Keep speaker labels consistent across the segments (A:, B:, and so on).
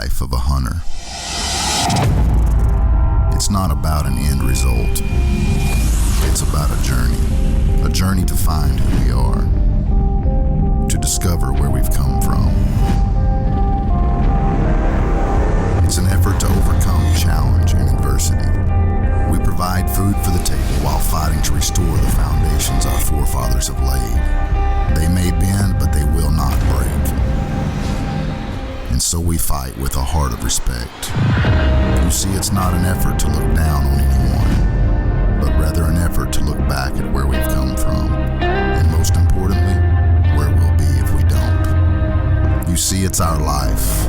A: life of a hunter. It's not about an end result. It's about a journey to find who we are, to discover where we've come from. It's an effort to overcome challenge and adversity. We provide food for the table while fighting to restore the foundations our forefathers have laid. They may bend, but they will not break. And so we fight with a heart of respect. You see, it's not an effort to look down on anyone, but rather an effort to look back at where we've come from, and most importantly, where we'll be if we don't. You see, it's our life.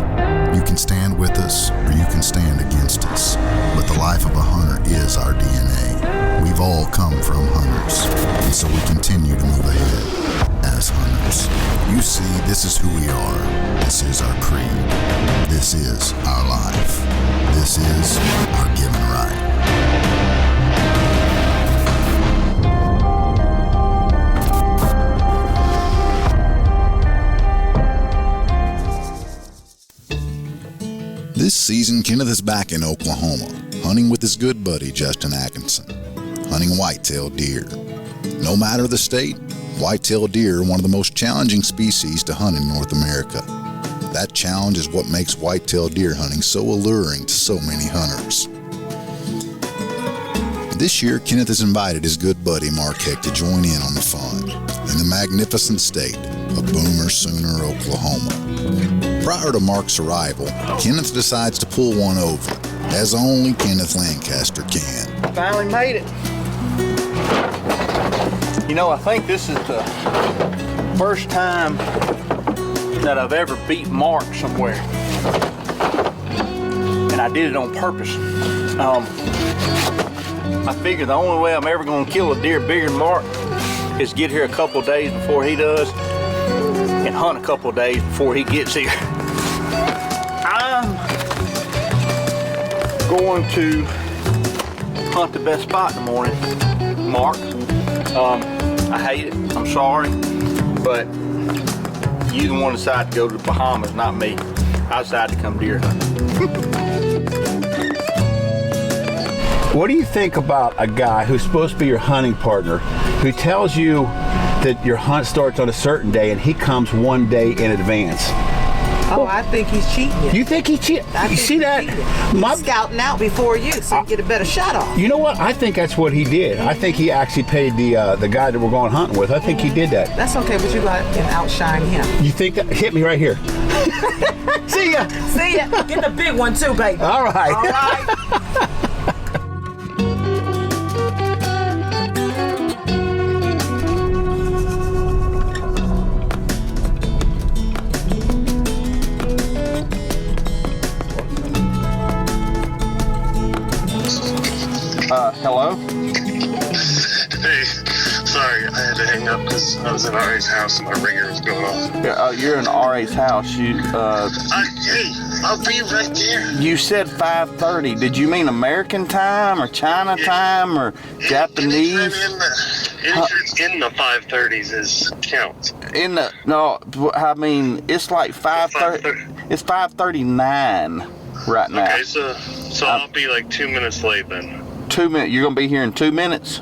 A: You can stand with us, or you can stand against us, but the life of a hunter is our DNA. We've all come from hunters, and so we continue to move ahead as hunters. You see, this is who we are. This is our creed. This is our life. This is our given right. This season, Kenneth is back in Oklahoma, hunting with his good buddy Justin Addison, hunting whitetail deer. No matter the state, whitetail deer are one of the most challenging species to hunt in North America. That challenge is what makes whitetail deer hunting so alluring to so many hunters. This year, Kenneth has invited his good buddy Mark to join in on the fun in the magnificent state of Boomer Sooner, Oklahoma. Prior to Mark's arrival, Kenneth decides to pull one over, as only Kenneth Lancaster can.
B: Finally made it. You know, I think this is the first time that I've ever beat Mark somewhere. And I did it on purpose. I figured the only way I'm ever gonna kill a deer bigger than Mark is get here a couple of days before he does and hunt a couple of days before he gets here. I'm going to hunt the best spot in the morning, Mark. I hate it, I'm sorry, but you the one decided to go to the Bahamas, not me. I decided to come deer hunting. What do you think about a guy who's supposed to be your hunting partner who tells you that your hunt starts on a certain day and he comes one day in advance?
C: Oh, I think he's cheating you.
B: You think he's cheating? You see that?
C: He's scouting out before you so you get a better shot off.
B: You know what? I think that's what he did. I think he actually paid the guy that we're going hunting with. I think he did that.
C: That's okay, but you got to outshine him.
B: You think that? Hit me right here. See ya.
C: See ya. Get the big one too, baby.
B: All right.
C: All right.
B: Hello?
D: Hey, sorry, I had to hang up because I was in RA's house and my ringer was going off.
B: Yeah, you're in RA's house.
D: Hey, I'll be right there.
B: You said 5:30. Did you mean American time or China time or Japanese?
D: Anything in the 5:30s is counts.
B: I mean, it's like 5:30. It's 5:39 right now.
D: Okay, so I'll be like 2 minutes late then.
B: 2 minutes. You're gonna be here in 2 minutes?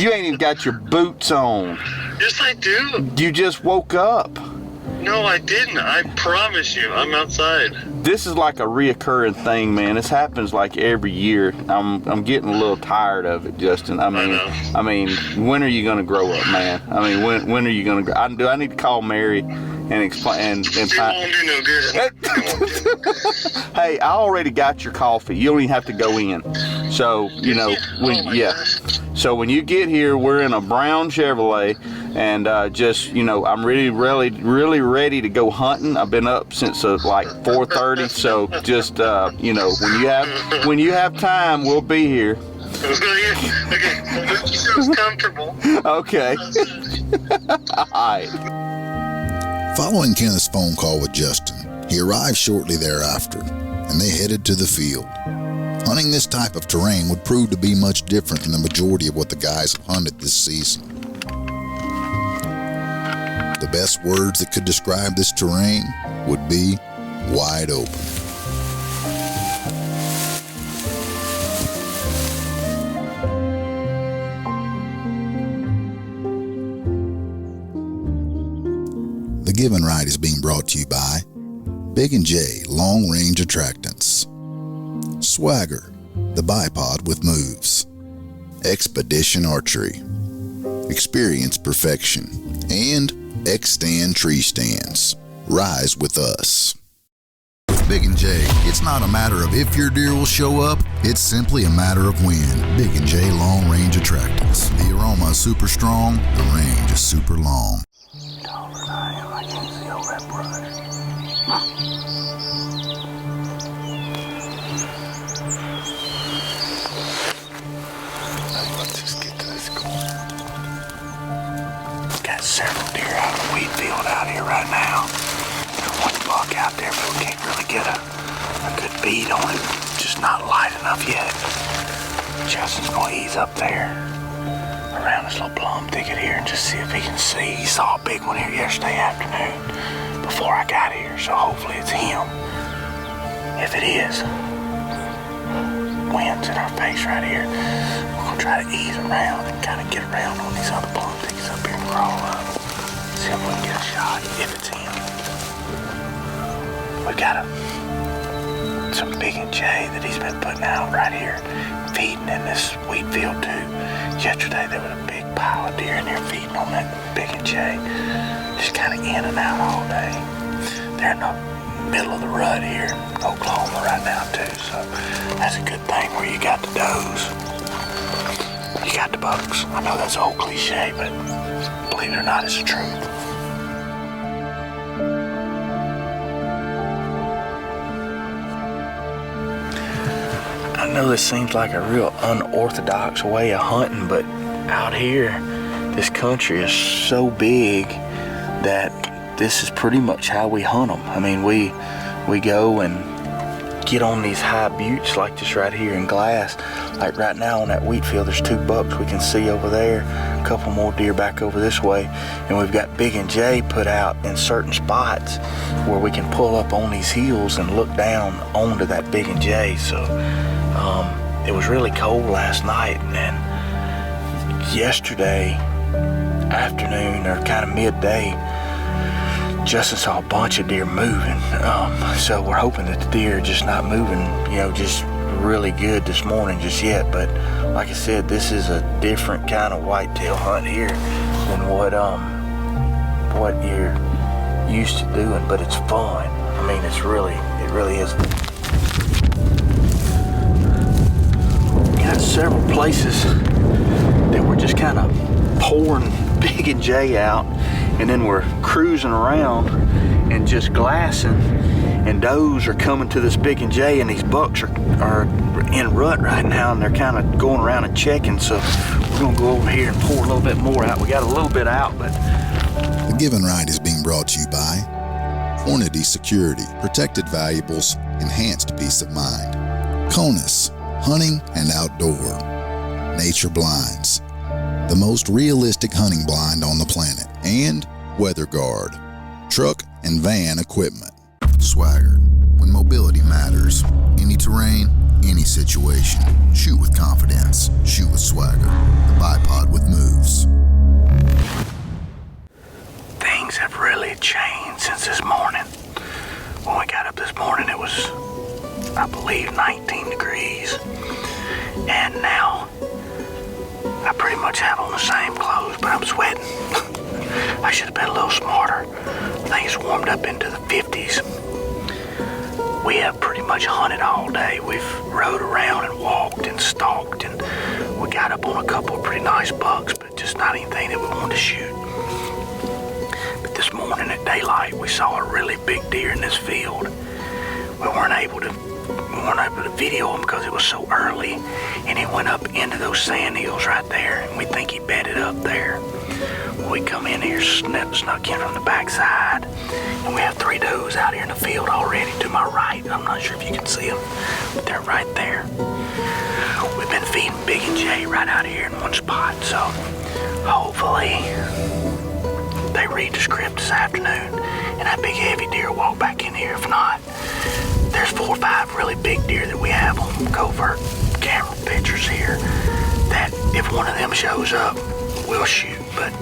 B: You ain't even got your boots on.
D: Yes, I do.
B: You just woke up.
D: No, I didn't. I promise you, I'm outside.
B: This is like a reoccurring thing, man. This happens like every year. I'm getting a little tired of it, Justin. I mean, when are you gonna grow up, man? I mean, when are you gonna grow? Do I need to call Mary and explain and
D: It won't do no good.
B: Hey, I already got your coffee. You don't even have to go in. So, you know, so when you get here, we're in a brown Chevrolet, and I'm really ready to go hunting. I've been up since like 4:30. So just when you have time, we'll be here.
D: Okay, make yourselves comfortable.
B: Okay. All right.
A: Following Kenneth's phone call with Justin, he arrived shortly thereafter, and they headed to the field. Hunting this type of terrain would prove to be much different than the majority of what the guys have hunted this season. The best words that could describe this terrain would be wide open. The Given Right is being brought to you by Big & J Long Range Attractants, Swagger, the bipod with moves, Expedition Archery, Experience Perfection, and X-Stand Tree Stands. Rise with us. With Big & J, it's not a matter of if your deer will show up, it's simply a matter of when. Big & J Long Range Attractants. The aroma is super strong, the range is super long.
B: I can't see all that brush. Let's just get to this corner. Got several deer out of the wheat field out here right now. There's one buck out there, but we can't really get a good bead on it. Just not light enough yet. Justin's gonna ease up there around this little plum thicket here and just see if he can see. He saw a big one here yesterday afternoon before I got here, so hopefully it's him. If it is, wind's in our face right here. We're gonna try to ease around and kind of get around on these other plum thickets up here and crawl up. See if we can get a shot, if it's him. We got some Big & J that he's been putting out right here, feeding in this wheat field too. Yesterday there was a big pile of deer in there feeding on that Big & J, just kind of in and out all day. They're in the middle of the rut here in Oklahoma right now too, so that's a good thing where you got the does, you got the bucks. I know that's an old cliche, but believe it or not, it's the truth. I know this seems like a real unorthodox way of hunting, but out here, this country is so big that this is pretty much how we hunt them. I mean, we go and get on these high buttes like this right here in Glass. Like right now on that wheat field, there's 2 bucks we can see over there, a couple more deer back over this way, and we've got Big & J put out in certain spots where we can pull up on these hills and look down onto that Big & J. So it was really cold last night, and yesterday afternoon or kind of midday, Justin saw a bunch of deer moving. So we're hoping that the deer are just not moving, just really good this morning just yet. But like I said, this is a different kind of whitetail hunt here than what you're used to doing, but it's fun. I mean, it really is. Got several places that we're just kind of pouring Big & J out, and then we're cruising around and just glassing, and does are coming to this Big & J, and these bucks are in rut right now, and they're kind of going around and checking. So we're gonna go over here and pour a little bit more out. We got a little bit out, but
A: The Given Right is being brought to you by Hornady Security, protected valuables, enhanced peace of mind. Conus, hunting and outdoor. Nature Blinds, the most realistic hunting blind on the planet. And Weather Guard, truck and van equipment. Swagger, when mobility matters. Any terrain, any situation. Shoot with confidence. Shoot with Swagger, the bipod with moves.
B: things have really changed since this morning. When we got up this morning, it was, I believe, 19 degrees. And now, I pretty much have on the same clothes, but I'm sweating. I should have been a little smarter. Things warmed up into the 50s. We have pretty much hunted all day. We've rode around and walked and stalked, and we got up on a couple of pretty nice bucks, but just not anything that we wanted to shoot. But this morning at daylight, we saw a really big deer in this field. We weren't able to video him because it was so early, and he went up into those sand hills right there, and we think he bedded up there. We come in here, snuck in from the backside, and we have 3 does out here in the field already to my right. I'm not sure if you can see them, but they're right there. We've been feeding Big & J right out here in one spot, so hopefully they read the script this afternoon, and that big heavy deer will walk back in here. If not,
E: really big deer that we have on covert camera pictures here, that if one of them shows up, we'll shoot. But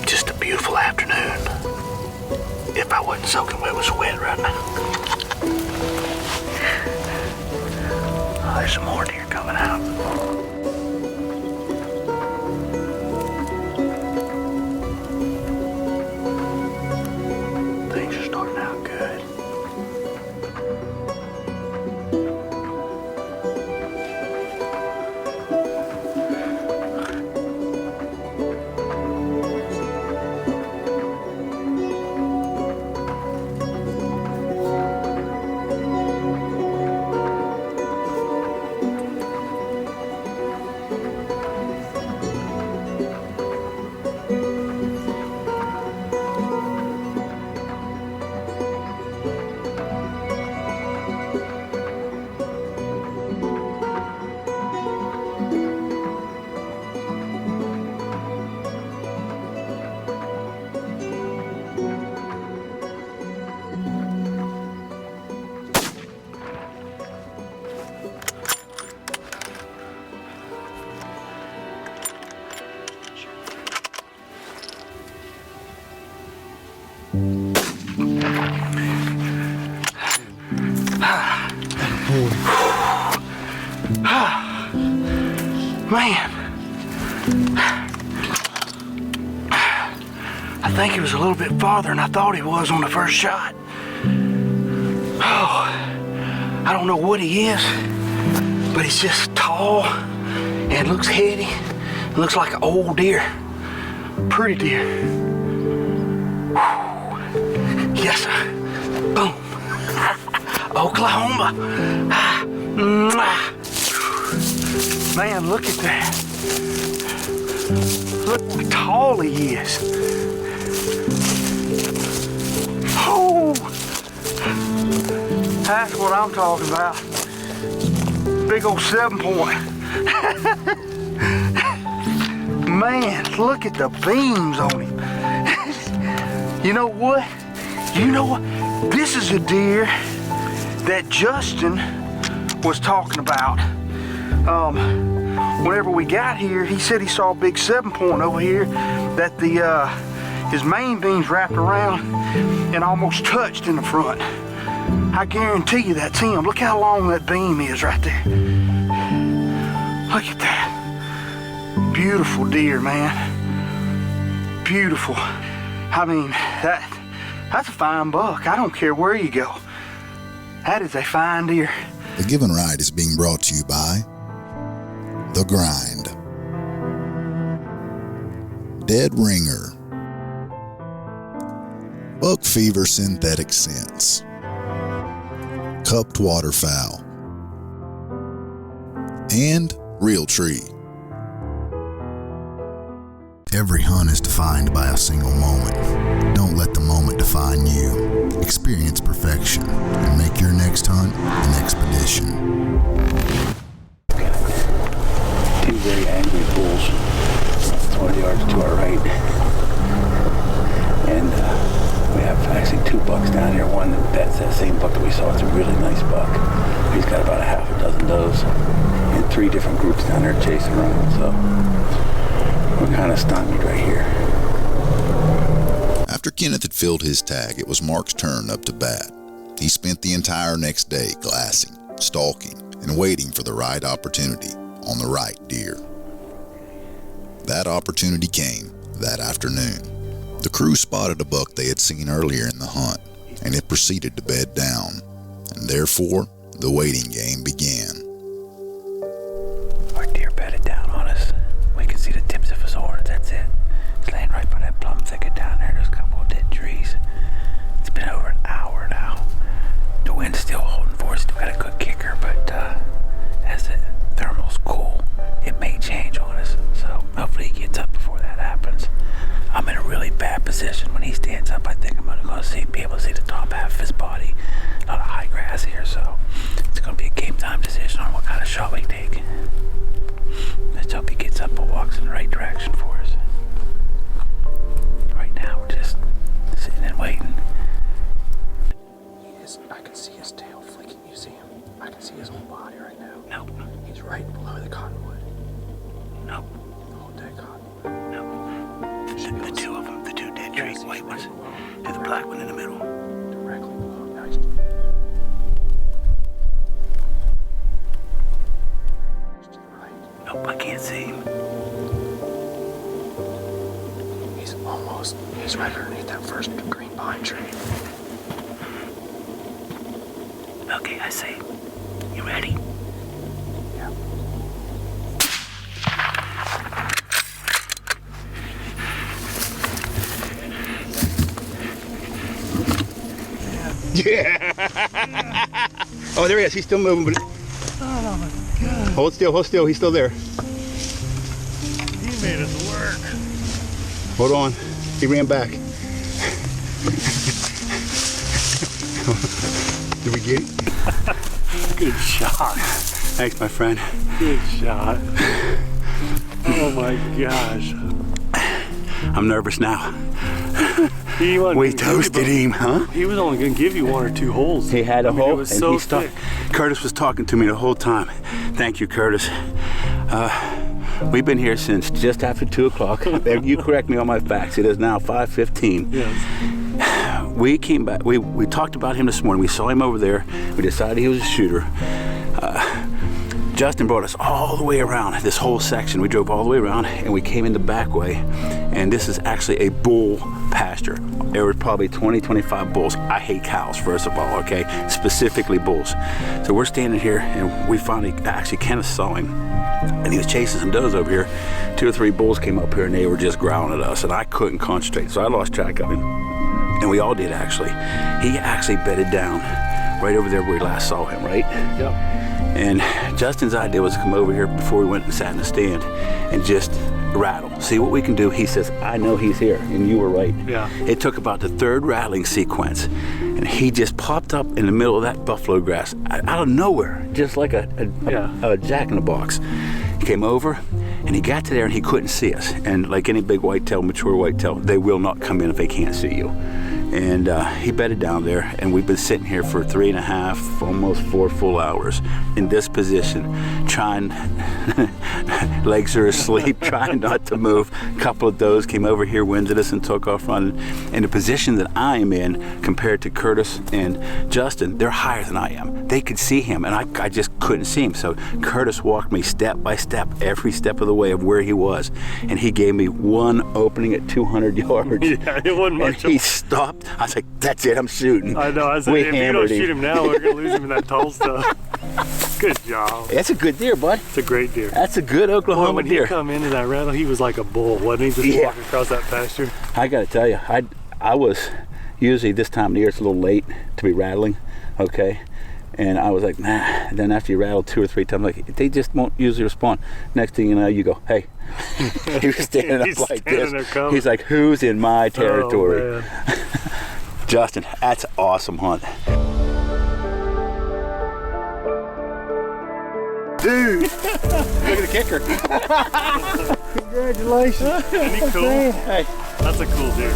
E: just a beautiful afternoon. If I wasn't soaking wet, it was wet right now. Oh, there's some more deer coming out. Things are starting out good. Man, I think he was a little bit farther than I thought he was on the first shot. Oh, I don't know what he is, but he's just tall and looks heady. Looks like an old deer. Pretty deer. Yes, sir. Boom. Oklahoma. Man, look at that. Look how tall he is. Oh, that's what I'm talking about. Big old 7-point. Man, look at the beams on him. You know what? This is a deer that Justin was talking about. Whenever we got here, he said he saw a big 7-point over here that his main beams wrapped around and almost touched in the front. I guarantee you that's him. Look how long that beam is right there. Look at that. Beautiful deer, man. Beautiful. I mean, that's a fine buck. I don't care where you go. That is a fine deer.
A: The Given Right is being brought to you by The Grind, Dead Ringer, Buck Fever Synthetic Scents, Cupped Waterfowl, and Real Tree. Every hunt is defined by a single moment. Don't let the moment define you. Experience perfection and make your next hunt an expedition.
E: Two very angry bulls, 20 yards to our right. And we have actually 2 bucks down here. One, that's that same buck that we saw. It's a really nice buck. He's got about a half a dozen does and 3 different groups down there chasing around. So we're kind of stymied right here.
A: After Kenneth had filled his tag, it was Mark's turn up to bat. He spent the entire next day glassing, stalking, and waiting for the right opportunity on the right deer. That opportunity came that afternoon. The crew spotted a buck they had seen earlier in the hunt, and it proceeded to bed down, and therefore the waiting game began.
E: Our deer bedded down on us. We could see the tips of his horns, that's it. It's laying right by that plum thicket down there. There's a couple of dead trees. It's been over an hour now. The wind's still holding for us. Still got a good kicker, but as the thermal's cool, it may change on us. So hopefully he gets up before that happens. I'm in a really bad position. When he stands up, I think I'm going to be able to see the top half of his body. A lot of high grass here, so it's going to be a game time decision on what kind of shot we take. Let's hope he gets up and walks in the right direction for us. Right now, we're just sitting and waiting. I can see his tail flicking. You see him? I can see his whole body right now. Nope. He's right below the cottonwood. Nope. The whole dead cottonwood. Nope. The two of them, the two dead trees, white ones. And the black one in the middle. Directly below. Now he's... Right. Nope, I can't see him. He's right underneath that first green pine tree. Okay, I see. You ready? Yeah.
F: Yeah. Oh, there he is. He's still moving, but...
E: Oh my God.
F: Hold still. He's still there.
E: He made us work.
F: Hold on. He ran back. Did we get it?
E: Good shot.
F: Thanks, my friend.
E: Good shot. Oh my gosh.
F: I'm nervous now.
E: We
F: toasted him, huh?
E: He was only going to give you one or two holes.
F: He had a hole,
E: it was
F: and
E: so
F: he stopped.
E: thick.
F: Curtis was talking to me the whole time. Thank you, Curtis. We've been here since just after 2 o'clock. You correct me on my facts. It is now 5:15.
E: Yes.
F: We came back. We talked about him this morning. We saw him over there. We decided he was a shooter. Justin brought us all the way around this whole section. We drove all the way around, and we came in the back way. And this is actually a bull pasture. There were probably 20, 25 bulls. I hate cows, first of all, okay? Specifically bulls. So we're standing here, and we finally, actually Kenneth saw him, and he was chasing some does over here. 2 or 3 bulls came up here, and they were just growling at us, and I couldn't concentrate, so I lost track of him. And we all did, actually. He actually bedded down right over there where we last saw him, right?
E: Yep.
F: And Justin's idea was to come over here before we went and sat in the stand and just rattle, see what we can do. He says, I know he's here, and you were right.
E: Yeah.
F: It took about the 3rd rattling sequence, and he just popped up in the middle of that buffalo grass out of nowhere, just like a jack-in-the-box. He came over, and he got to there, and he couldn't see us. And like any big whitetail, mature whitetail, they will not come in if they can't see you. And he bedded down there, and we've been sitting here for 3.5, almost 4 full hours in this position, trying, legs are asleep, trying not to move. A couple of those came over here, winded us, and took off running. And the position that I am in, compared to Curtis and Justin, they're higher than I am. They could see him, and I just couldn't see him. So Curtis walked me step by step, every step of the way of where he was. And he gave me one opening at 200 yards.
E: Yeah, it wasn't much.
F: And he stopped. I was like, that's it, I'm shooting.
E: I know. I said, if you don't shoot him now, we're going to lose him in that tall stuff. Good job.
F: That's a good deer, bud.
E: It's a great deer.
F: That's a good Oklahoma
E: when
F: deer.
E: He come into that rattle, he was like a bull, wasn't he? Just walking across that pasture.
F: I got to tell you, I was usually this time of the year, it's a little late to be rattling, okay? And I was like, nah. And then after you rattle 2 or 3 times, like, they just won't usually respond. Next thing you know, you go, hey. He was standing up like this. He's like, who's in my territory?
E: Oh,
F: Justin, that's an awesome hunt. Dude, look at the kicker.
E: Congratulations. Isn't he cool?
F: Hey.
E: That's a cool deer.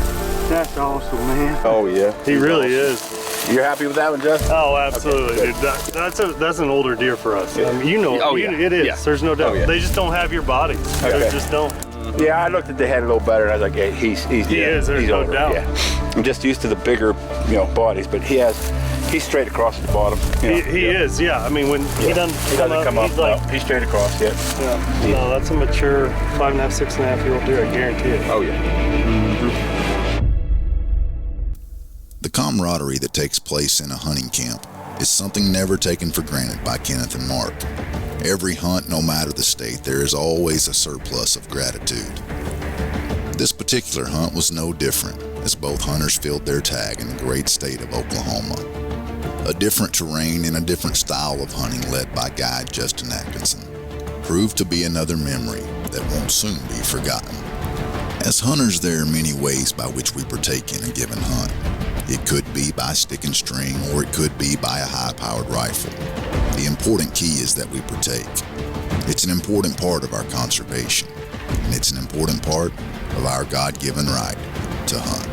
F: That's awesome, man. Oh, yeah.
E: He really is.
F: You're happy with that one, Justin?
E: Oh, absolutely,
F: okay,
E: dude. That's an older deer for us.
F: Yeah.
E: You know,
F: oh, yeah.
E: It is.
F: Yeah.
E: There's no doubt.
F: Oh, yeah.
E: They just don't have your bodies.
F: Okay.
E: They just don't.
F: Yeah, I looked at the head a little better, and I was like, yeah, he's
E: There's no
F: older.
E: doubt.
F: Yeah. I'm just used to the bigger, bodies, but he's straight across the bottom.
E: He is, yeah. I mean, when he doesn't come up,
F: he's straight across, yeah.
E: No, that's a mature 5.5, 6.5-year-old deer, I guarantee it.
F: Oh, yeah.
E: Mm-hmm.
A: The camaraderie that takes place in a hunting camp is something never taken for granted by Kenneth and Mark. Every hunt, no matter the state, there is always a surplus of gratitude. This particular hunt was no different, as both hunters filled their tag in the great state of Oklahoma. A different terrain and a different style of hunting led by guide Justin Addison proved to be another memory that won't soon be forgotten. As hunters, there are many ways by which we partake in a given hunt. It could be by stick and string, or it could be by a high-powered rifle. The important key is that we partake. It's an important part of our conservation, and it's an important part of our God-given right to hunt.